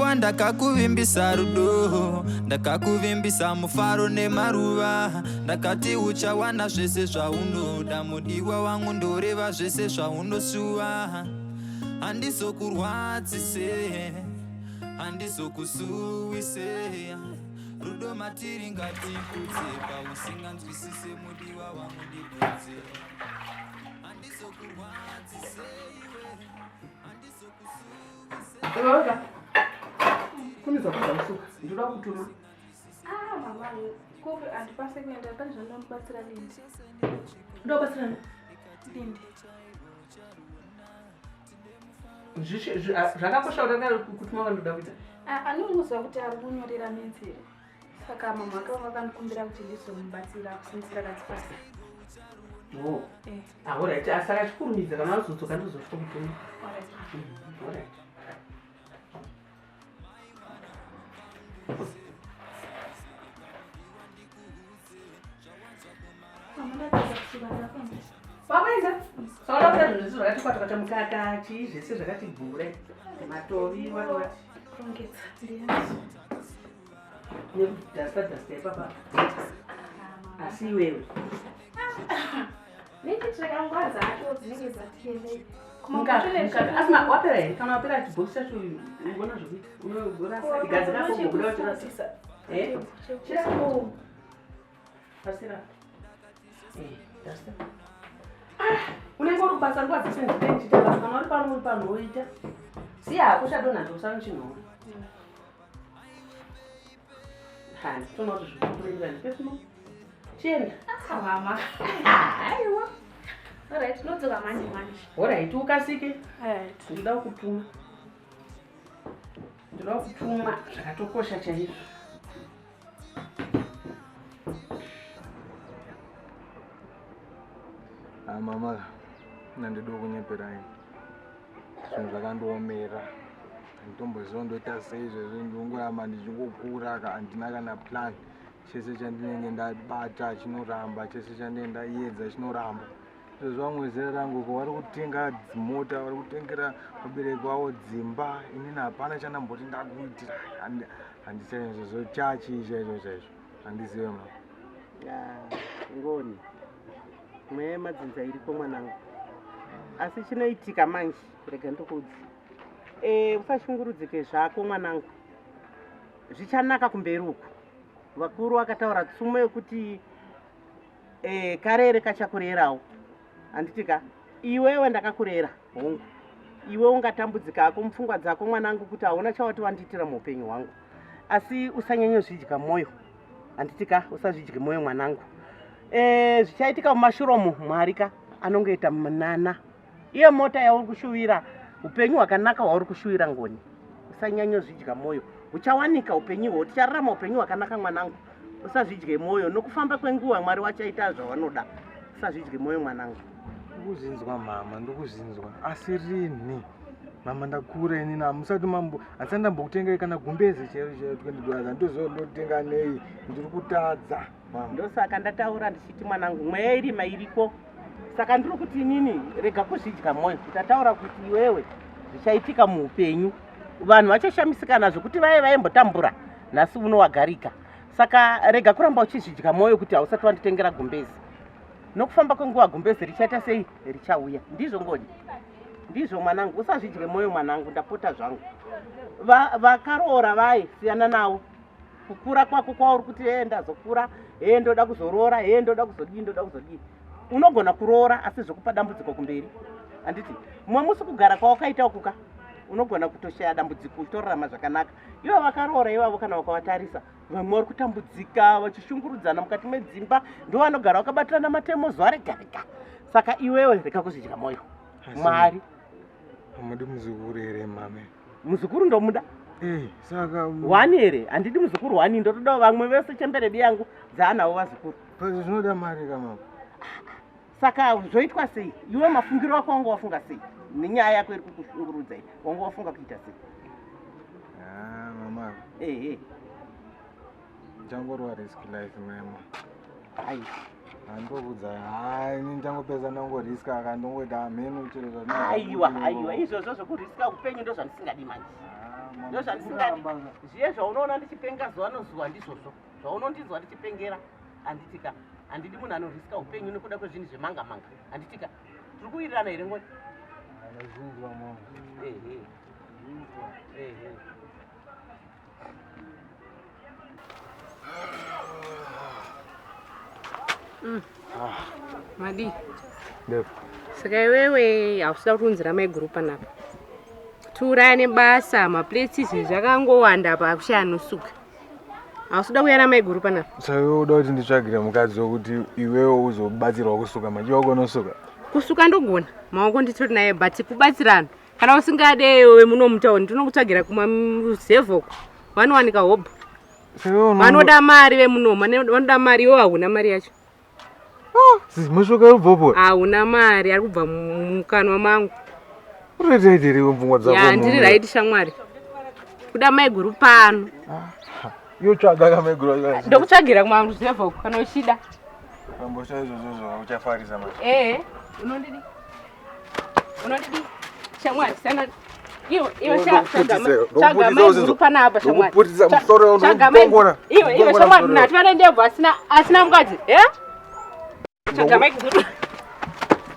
Mudiwa ndakakuvimbisa rudo, ndakakuvimbisa mufaro nemaruva, ndakati uchawana zvese zvaunoda. Mudiwa wangu ndoreva zvese zvaunosuwa, handizokurwadzise, handizokusuwise. Rudo matiri ngatikudze, pausinganzwisise mudiwa wangu ndibudze. Handizokurwadzise iwe, handizokusuwise. Roda. Kuniza kusuka. Ndoda kutuma. Mama, kope andipase kuenda pane zvandamubatsira Lindi. Ndobatsira Lindi. Zvakakosha kutanga kutuma vanhu ndoda kuita. Anongoziva kuti ari kunyorera menzeri. Saka mama akandikumbira kuti ndizomubatsira kusimbisira kadzipasa. Oh. Alright, asaka chikurumidza kana uzotsoka ndizosvika kutuma. Alright. Papaenda. Saka kuti zvinhu zvakati kwata mukaka chii zvese zvakati bhure. Matovi wati. Kurongedza ndiyanzi. Dasta papa. Asi wewe. Nechitsvakangwadza acho dzinenge dzatiendei. Mukaka. Asima wapera here? Kana wapera chibhoksi chacho unoona zvokuita. Unorasa igadzira kugobuda uchirasisa. Chirako. Pasira. Dasta. Unenge uri kubasa nguva dzese ndichita basa kana uri pano woita. Siya kuchadonha ndosana chinhoro. Hani, tona kuti zvikukurira ndipesimo. Chienda. Mama. Aiwa. Alright, nodzoka manje. Alright, ukasike. Alright. Ndoda kutuma zvakatokosha chaizvo. Mama, nandido kunyeperai. Zvinhu zvakandoomera. Nditomboziva ndoita sei izvezvi ndongoramba ndichingokura handina kana plan. Chese chandinenge ndabata chinoramba, chese chandinenge ndaedza chinoramba. Izvezvi vamwe zera rangu ko vari kutenga dzimota, vari kutengera vabereki vavo dzimba, inini hapana chandamboti ndakuitira. Handichaizvo izvozvo chachii chaizvo. Handizive mama. Ngoni. Mweya madzinza iriko mwanangu. Asi chinoitika manje, rega ndokudzi. Usashungurudzike zvako mwanangu. Zvichanaka kumberi uku. Vakuru vakataura tsumo yokuti karere kachakurerawo. Handitika iwewe ndakakurera hongu. Iwe ungatambudzika hako mupfungwa dzako mwanangu kuti hauna chawati wandiitira muupenyu hwangu. Asi usanyanyozvidya mwoyo. Handitika usazvidye mwoyo mwanangu. Zvichaitika mumashuromo Mwari anongoita munana. Iyo mota yauri kushuvira upenyu hwakanaka hwauri kushuvira Ngoni. Usanyanyozvidya mwoyo. Uchawanika upenyu hwo, tichararama upenyu hwakanaka mwanangu. Usazvidye mwoyo, nokufamba kwenguva Mwari wachaita zvawanoda. Usazvidye mwoyo mwanangu. Ndikuzinzwa mama, ndikuzinzwa. Asi rini? Mama ndakura inini hamusati handisati ndambokutengai kana gumbezi chero $20. Ndoziva ndotenga nei, ndiri kutadza. Ndosaka ndataura ndichiti mwanangu mweya irima iriko. Saka ndiri kuti inini rega kuzvidya mwoyo. Ndataura kuti iwewe zvichaitika muupenyu. Vanhu vachashamisikana zvokuti vaimbotambura nhasi uno wagarika. Saka rega kuramba uchizvidya mwoyo kuti hausati wanditengera gumbezi. Nokufamba kwenguva gumbezi richaita sei richauya. Ndizvo Ngoni. Ndizvo mwanangu, usazvidye mwoyo mwanangu, ndapota zvangu. Vakaroora vai siyana navo. Kukura kwako kwauri kuti ndazokura, ndoda kuzorora, ndoda kuzodii. Unogona kuroora asi zvokupa dambudziko kumberi. Handiti mumwe musi kugara kwawakaita ukuka unogona kutoshaya dambudziko uchitorarama zvakanaka. Ivo vakaroora ivavo kana vakavatarisa vamwe vari kutambudzika vachishungurudzana mukati medzimba ndo vanogara vakabatirana matemo zuva rega rega. Saka iwewe rega kuzvidya mwoyo. Mwari hamudi muzukuru here mame? Muzukuru ndomuda. Saka wani here? Handidi muzukuru wani, ndotodawo vamwe vese chemberebe yangu dzaanawo vazukuru. Pazvo zvinoda mari mama. Saka zvoitwa sei? Iwe mafungiro wako wanga wafunga sei? Nenyaya yako iri kukushungurudza iyi wanga wafunga kuita sei? Mama. Ndichangorwa risk life mama. Ai. Handokudza ini ndichangopedza ndangoriska akandongoita mhenu chero aiwa izvozvo zvokuriska upenyu ndo zvandisingadi manje. ndozvandisingadi zviye zvaunoona ndichipenga zuva nozuva ndizvozvo zvaunondinzwa ndichipengera handitika handidi munhu anorwisika upenyu nekuda kwezvinhu zvemanga manga handitika tiri kuwirirana here ngoni Madi. Saka iwewe hausida kunzira maiguru panapa. Tuurane basa maplates izvi zvakangowanda apa hakushaya anosuka. Hausida kuuya namaiguru panapa. Saka iwe uda kuti nditsvagire mukadzi wokuti iwewe uzobatsirwa kusuka machiwako unosuka. Kusuka ndogona maoko nditori naye but kubatsirana. Kana usingade iwe muno mutauni ndinokutsvagira kumuzevhoko. Vanowanika hobho. Vanoda mari vemuno vanoda mari iwe hauna mari yacho. Mushuka ubvopo. Hauna mari ari kubva mukanwa mangu. Uretaitiri mvungwa dzako. Ya ndiri right shamwari. Kuda maiguru pano. Yotsvaga kamaiguru akazi. Ndokutsvagira kumuzevhoko kana uchida. Pambosha izvozvo uchafarisa mari. Unondidi. Unondidi. Shamwari sana. Iwe chaga maiguru panapa shamwari. Ndokuputisa musoro unongona. Iwe shamwari nati vanendebva asina mukadzi. Chaga maiguru.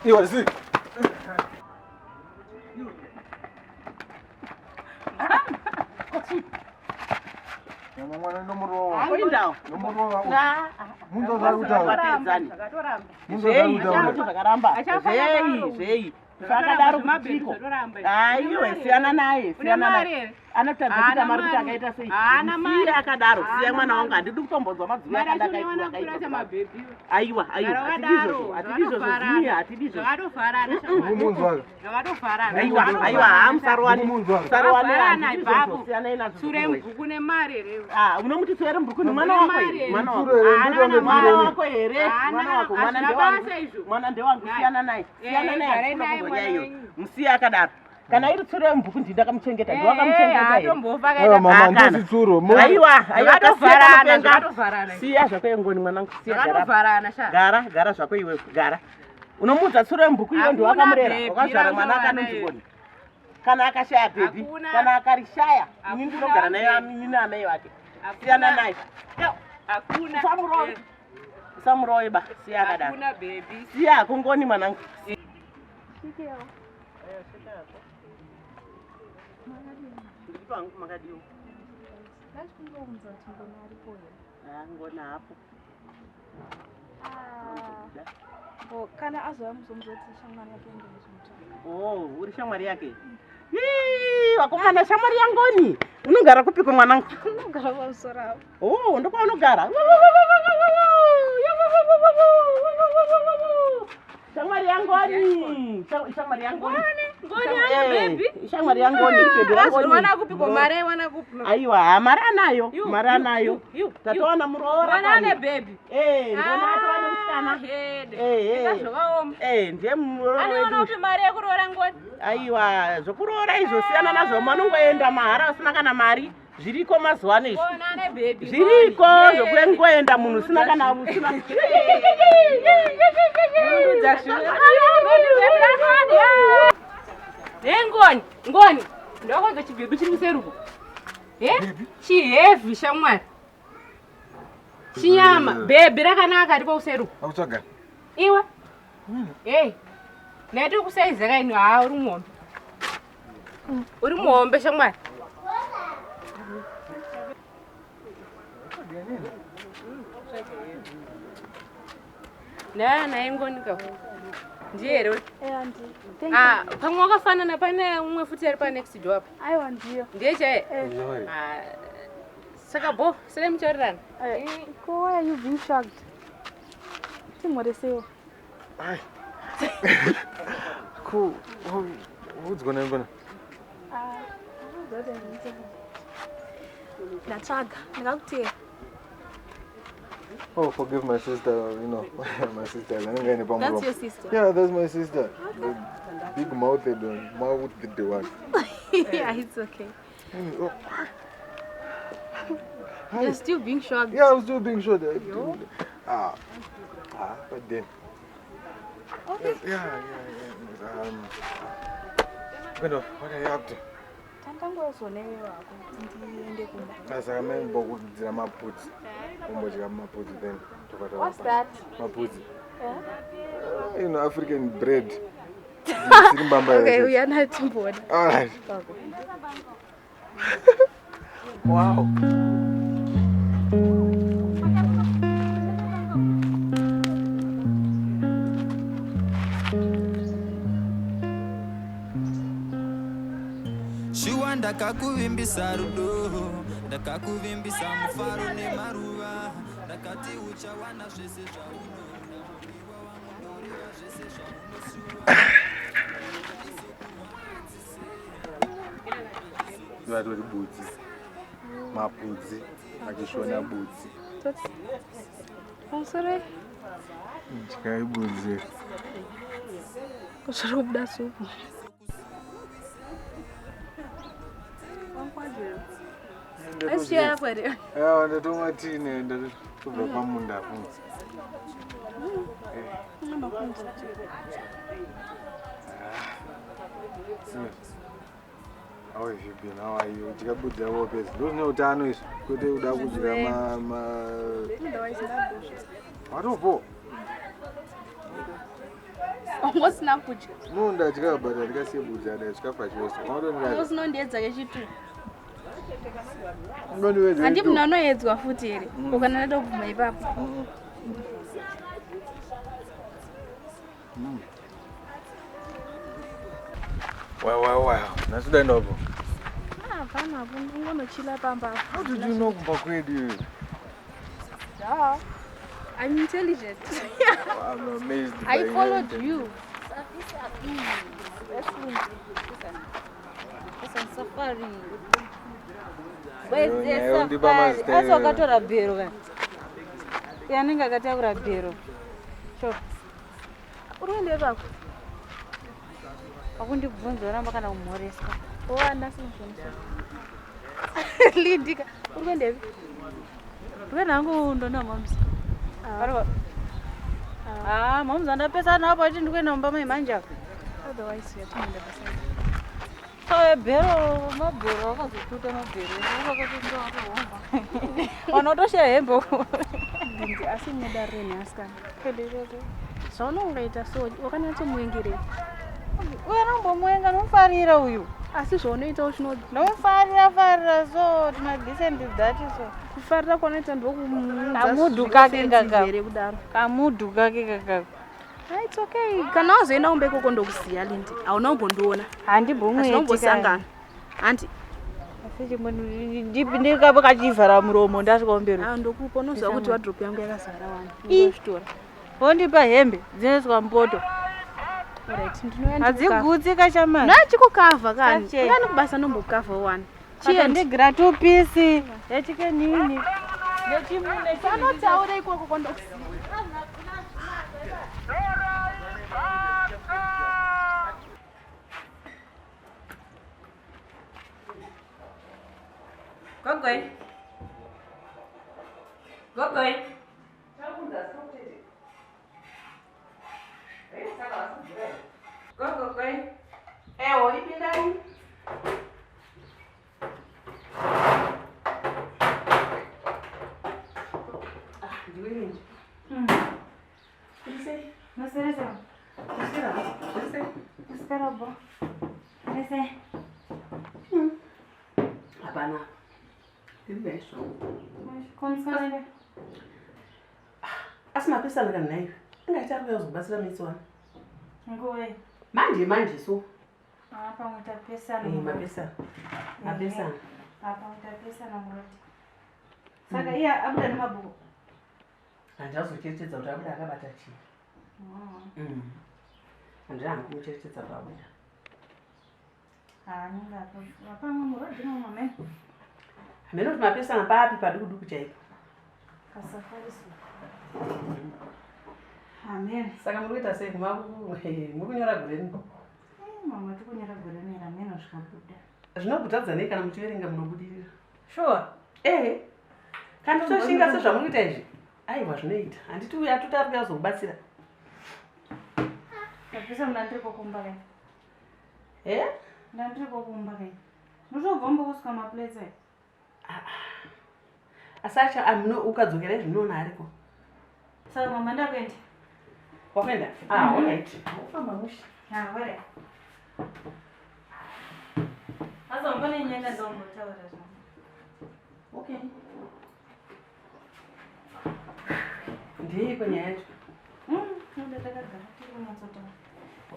Iwe si. Mwana nomuro. Akwindawo. Nomuro. Nga. Munzo zakutanga. Munzo zakaramba. Zvei. Zvakadaro kutiko. Aiwe siyana naye. Anotadza kuti amari kuti akaita sei. Mari akadaro. Siya mwana wangu handidi kutombonzwa mazuva akadakaita. Aiwa. Atidizvo zvimwe atidizvo. Aiwa hamusarwani. Musarwani ipapo. Sure mbuku nemari here. Unomuti sure mbuku ni mwana wako here. Mwana wako here. Mwana wako. Mwana ndewangu. Siyana naye. Musiya akadaro. Kana iri tsuro yemubhuku ndindakamuchengeta ndiwakamuchengeta here. Mama ndisi tsuro. Aiwa zvatovarana. Siya zvako yengoni mwanangu. Zvatovarana sha. Gara zvako iwe gara. Unomudza tsuro yemubhuku iwe ndiwakamurera. Wakazvara mwana akanonzi ngoni. Kana akashaya bhebi, kana akarishaya, ini ndinogara naye amini amai wake. Siyana naye. Hakuna. Samuroe ba. Siya akadaro. Hakuna baby. Siya kungoni mwanangu. Makadiwo. Ngona hapo. Kana azova muzomuzoti shamwari yake ndezvimutano. Uri shamwari yake? Wakomana shamwari yangoni. Unogara kupiko mwanangu? Unogara pamusoro apo. Ndokwa unogara. Shamwari yangoni. Shamwari yangoni. Ngoni yangu baby. Shamwari yangoni. Wana kupiko mare wana kupi. Aiwa, mara anayo. Tatoona muroora. Wana baby. Ngona atwana musikana. Ndiye muroora wedu. Anoona kuti mari yekuroora ngoni. Aiwa, zvokuroora izvo siyana nazvo manongoenda mahara usina kana mari. Zviriko mazuva ano izvi. Onane baby. Zviriko zvokuengoenda munhu usina kana usina. Ngoni. Ndokonzo chibhebi chiri kuseruko. Chiheavy shamwari. Chinyama. Baby rakanaka ripo kuseruko. Akutsvaga. Iwe. Neti kusaiza kaini uri muombe. Uri muombe shamwari. Naye ngoni ka. Ndiye here. Pamwe wakafanana pane umwe futi ari pa next door apa. Aiwa ndiyo. Ndiye chaye. Saka bo, sere mchaurirana. Why are you being shocked? Timoresiwo. Cool. What's going on? Ndatsvaga, ndakakuteera. Oh, forgive my sister, my sister. That's your sister? Yeah, that's my sister. Okay. The big mouthed one. Yeah, it's okay. You're still being shocked. Yeah, I was still being shocked. But then. Okay. Yeah. What are you up to? Mangangozonewe wako ndiende kumba. Saka mimi mbokudzira maputsi. Kumbodya maputsi then tokata. What's that? Maputsi. Yeah? You know, African bread. Okay, we are not bored. All right. Okay. Wow. Shuwa ndakakuvimbisa rudo, ndakakuvimbisa mufaro nemaruva, ndakati uchawana zvese zvaunoda, mudiwa wangoreva zvese zvaunosuwa. Vatori budzi. Mapudzi. Achishona budzi. Sorry. Chkai budzi. Kusoro kubuda supu. Asiya kwere. Yeah, ndatoma tine ndakubva pamunda funzi. How have you been? How are you? Tikabudza wopezi. Ndozvine utano izvi. Kwete uda kudya Watopo? Ongosina kudya. No, ndadya but ndikasiye budza ndasvikafa chose. Ongosinoendedza kechitu. Handi munhu anoedzwa futi here. Ukana ndoguma ipapo. Wow. Nasuda ndopo. Hapana, ungonochila pamba. How did you know kumba kwedu? Yeah. I'm intelligent. I'm amazed. I followed you. It's on safari. Where's the safari? Aso akatora bhero kana. Yanenge akatakura bhero. Sure. Uruende pako. Akundibvunza ramba kana kumhoreswa. Wanda sinzvonisa. Lidika. Uruende. Ruenda hangu ndona mamza. Mamza ndapesana hapo ati ndikuenda mumba mai manja. Otherwise yatinoenda pasai. Bhero, mabhero akazotuta mabhero. Wakati ndo akuhomba. Wanotoshera hembe. Ndingi asi muda reni asikana. Zvaunongaita so wakanyatso muengere. Uya nombomuenga nomufarira uyu. Asi zvaunoita uchino nomufarira so timadhisendi dhati so. Kufarira kwanoita Kamudhu kake kaka. Kudaro. Kamudhu kake kaka. It's okay. Kana wazoenda umbeko kondokuziya Lindi. Hauna umbondoona. Handibhomwe tika. Anti Asije munhu ndikapo kachivhara muromo ndasvika umberi. Ndokupa unoziva kuti wardrobe yangu yakazara wani. Ndozvitora. Wondipa hembe dzinoiswa mupoto. Alright, ndinoenda. Hadzigutsi kachamani. Nachikukavha kani. Ngani kubasa nombokavha wani. Chiya ndigira 2 piece. Yachike nini? Yachimune sanotaura ikoko kondokuziya. Gogoi. Gogoi. Gogoi. Ewo ipindani. Ndiweni. Ise. Masereza. Ise. Skarabo. Ese. Hapana. Ndibesho. Konskale. Asima pesa kana nayo. Ungaita kuya uzobasira mitswana. Ngowe. Manje so. Apa muta pesa no. Mapesa. Mapesa. Apa muta pesa na murati. Saka iya abuda nemabhuku. Handazochetedza kuti abuda akabata chii. Handina kumuchetedza pabuda. Ningapo. Apa murati mama. Hameno kuti mapesa napapi padukuduku chaipo. Kasafari so. Amen. Saka murikuita sei mukunyora goreni? Mama tikunyora goreni rameno zvikabuda. Zvinokutadza nei kana muchiverenga munobudirira? Sure. Kana toshinga sezvamurikuita izvi? Aiwa zvinoita. Handiti uya tutari kuyazokubatsira. Tapesa mnandiri kokumba kai. Eh? Ndandiri kokumba kai. Ndozobvomba kusika maplate. Asacha amno ukadzokera zvinona ariko. Saka mama ndakuenda. Wakwenda? Ah, alright. Ufamba mushi. Ah, wale. Sasa mbona nyenda ndombotaura zvako? Okay. Ndiko nyaya yacho. Ndoda takagara tiri kunyatsotaura.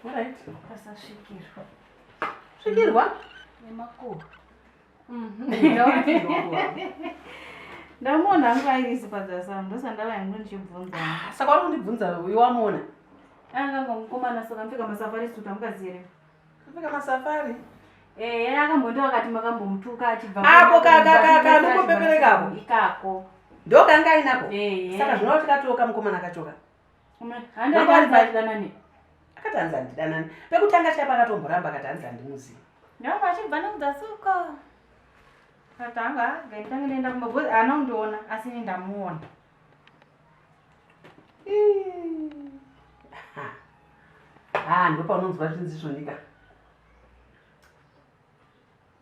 Alright. Pasasvikirwa. Svikirwa? Nemakuru. Ndamona hangu airisi padzasa ndosandava yangu ndichibvunza. Saka uri kundibvunza uyu wamona? Anga mukomana saka mpfeka masafari suit amukazire. Mpfeka masafari? Akambondiwa akati makambomutuka achibva. Ako kaka ndikopeperekapo. Ikako. Ndokanga ainako? Saka zvinova tikatoka mukomana akachoka. Handaanzanani. Akati anzandidanani. Pekutanga chapa akatomboramba akati anzandimuzivi. Ndava achibva nekudzasuka. Katanga ngaitanga nenda kumabvudzi ana undiona asi ndamuona. Ndopaunonzwa zvinzi zvonika.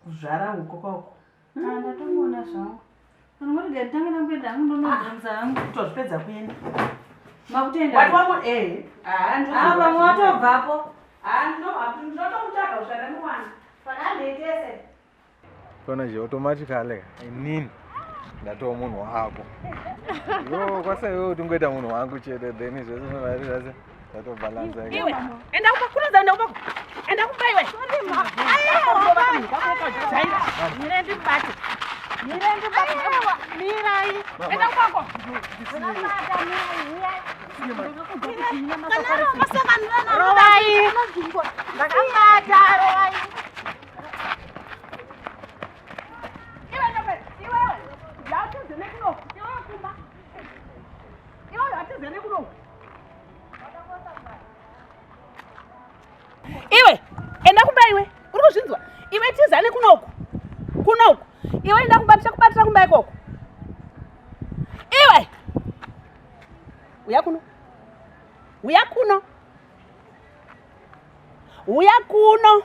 Kuzvara uko kwako. Ndatomuona zvangu. Unoti ndaitanga nekuenda hangu ndonobvunza hangu. Kutozvipedza kuenda. Makutenda. Wati wamona Vamwe watobvapo. Ndinotomutsvaga kusvara muwana. Saka ndeitese. Kona je automatically inini ndatoa munhu wako. Yo kwasa yo tungoita munhu wangu chete then zvese zvinova zvese ndatobalance yake. Iwe enda kubakuruza enda kubaiwe. Nirendi bati. Mirai. Enda kwako. Rovai. Ndakambata rovai. Iwe enda kubaiwe uri kuzvinzwa iwe tizane kunoku iwe enda kubatira kumba ikoko iwe uya kuno